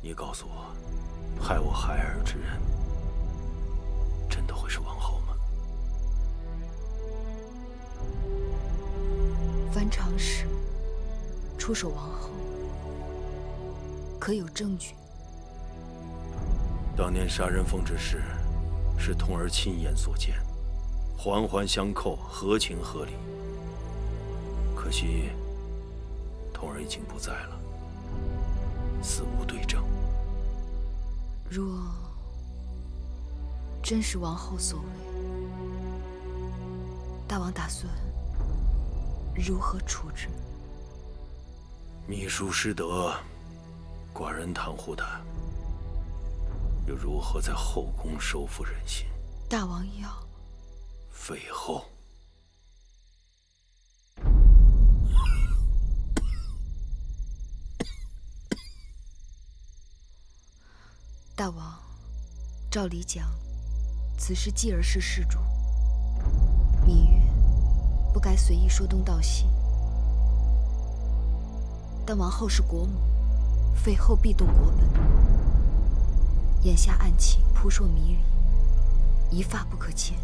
你告訴我，害我孩儿之人，真的会是王后吗？樊长史出手王后，可有证据？当年杀人凤之事，是童儿亲眼所见，环环相扣，合情合理。可惜，童儿已经不在了，死无对证。若真是王后所为，大王打算如何处置？秘书失德，寡人袒護他，又如何在后宫收服人心？大王要废后。大王，照理讲，此时继儿是世主，芈月不该随意说東道西。但王后是国母，废后必动国本。眼下案情扑朔迷離，一发不可牵，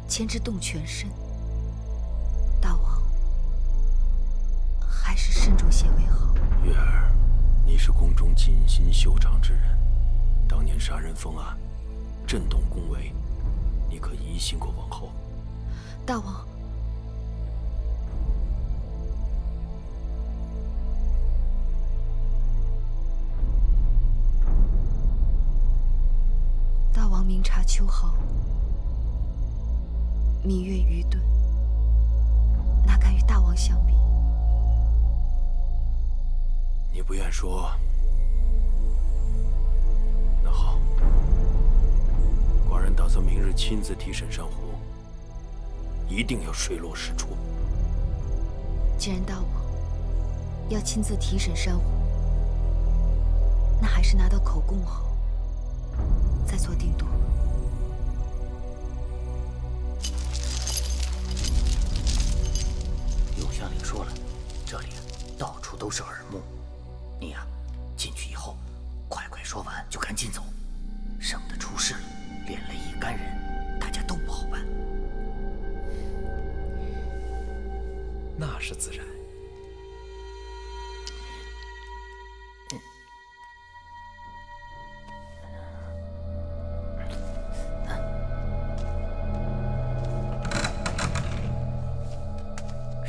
牵之动全身。大王还是慎重些为好。月儿，你是宫中尽心修长之人，当年杀人封案，震动宫闱，你可疑心过王后？大王，大王明察秋毫，芈月愚钝，哪敢与大王相比？你不愿说，那好，寡人打算明日亲自提审珊瑚，一定要水落石出。既然大王要親自提審珊瑚，那還是拿到口供後再做定奪。永香领說了，這裡到處都是耳目。你呀，進去以後，快快說完就趕緊走，省得出事了，連累一干人，大家都不好辦。那是自然。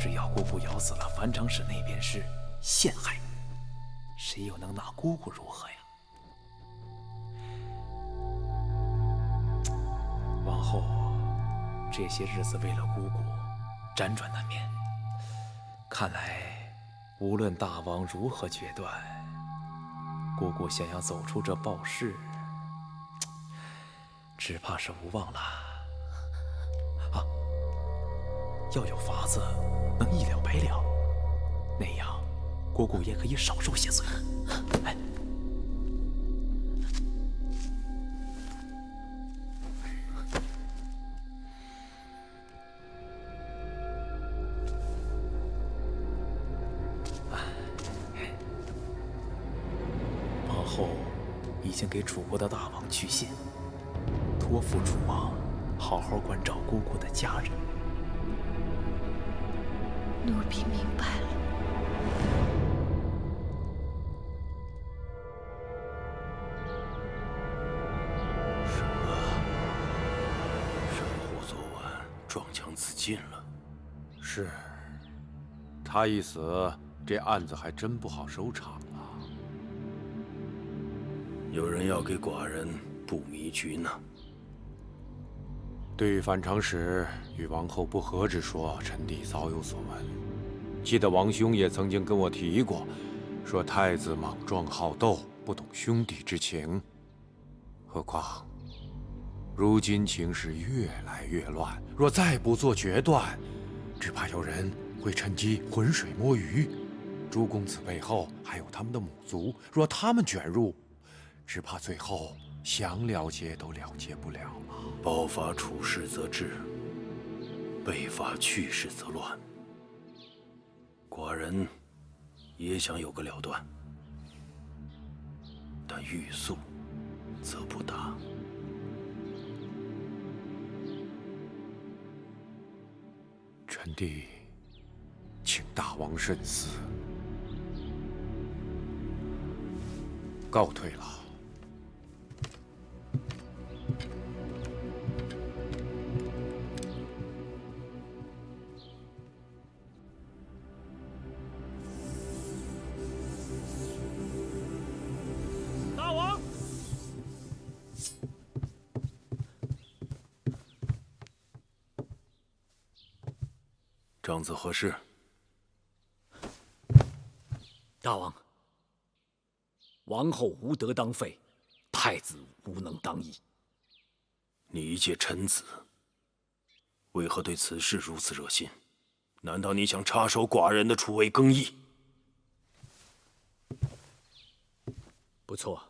只要姑姑咬死了樊长史，那便是陷害，谁又能拿姑姑如何呀？王后这些日子为了姑姑辗轉難眠，看來無論大王如何決斷，姑姑想要走出這暴世，只怕是無望了。啊，要有法子能一了百了，那樣姑姑也可以少受些罪。哎，王后已經給楚國的大王去信，托付楚王好好關照姑姑的家人。奴婢明白了。什麼？珊瑚昨晚撞牆自盡了？是，他一死，這案子還真不好收場啊。有人要給寡人布迷局呢。對於樊長史與王后不和之說，臣弟早有所聞。記得王兄也曾經跟我提過，說太子莽撞好鬥，不懂兄弟之情。何況，如今情勢越來越亂，若再不做決斷，只怕有人會趁機渾水摸魚。諸公子背後還有他們的母族，若他們捲入，只怕最後想了結都了結不了了。褒法處世則治，背法去世則亂。寡人也想有個了斷，但但欲速，則不達。臣弟请大王慎思，告退了。大王，长子何事？大王，王后无德当废，太子无能当义。你一介臣子，为何对此事如此热心？难道你想插手寡人的储位更易？不错，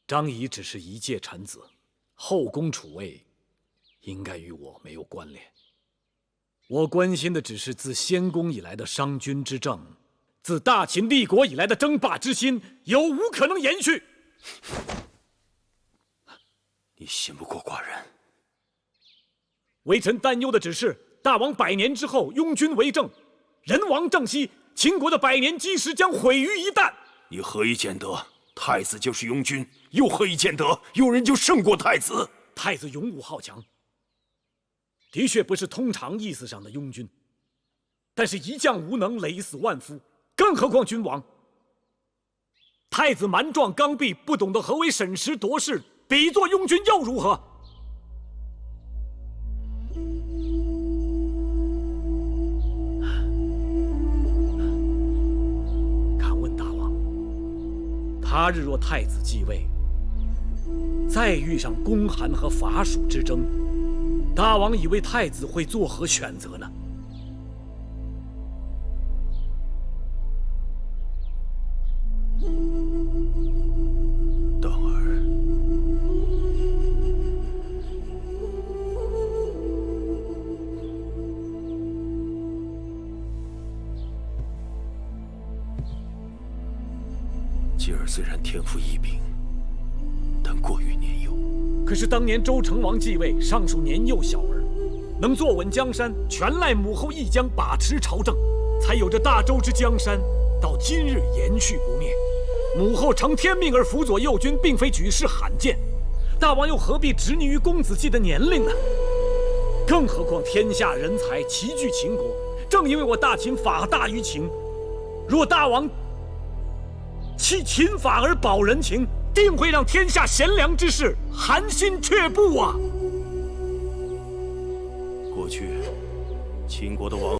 张仪只是一介臣子，后宫储位应该与我没有關聯。我關心的只是自先公以來的商君之政，自大秦立國以來的爭霸之心，有無可能延續？你信不過寡人。微臣擔憂的只是大王100年之後擁軍為政，人亡政息，秦國的100年基石將毀於一旦。你何以見得太子就是擁軍？又何以見得有人就勝過太子？太子勇武好強，的確不是通常意思上的擁軍，但是一將無能，累死萬夫，更何況君王。太子蠻壯剛愎，不懂得何為審時度勢，比作擁軍又如何？敢問大王，他日若太子繼位，再遇上公韓和伐蜀之爭，大王以為太子會作何選擇呢？當兒，继兒雖然天賦異稟，但過於年幼。可是當年周成王繼位，尚屬年幼小兒，能坐穩江山，全賴母後一將把持朝政，才有着大周之江山到今日延續不滅。母後承天命而輔佐幼君，並非舉世罕見，大王又何必執泥於公子季的年齡呢？更何況天下人才齊聚秦國，正因為我大秦法大於秦，若大王棄秦法而保人情，定會讓天下賢良之士寒心卻步啊！過去秦國的王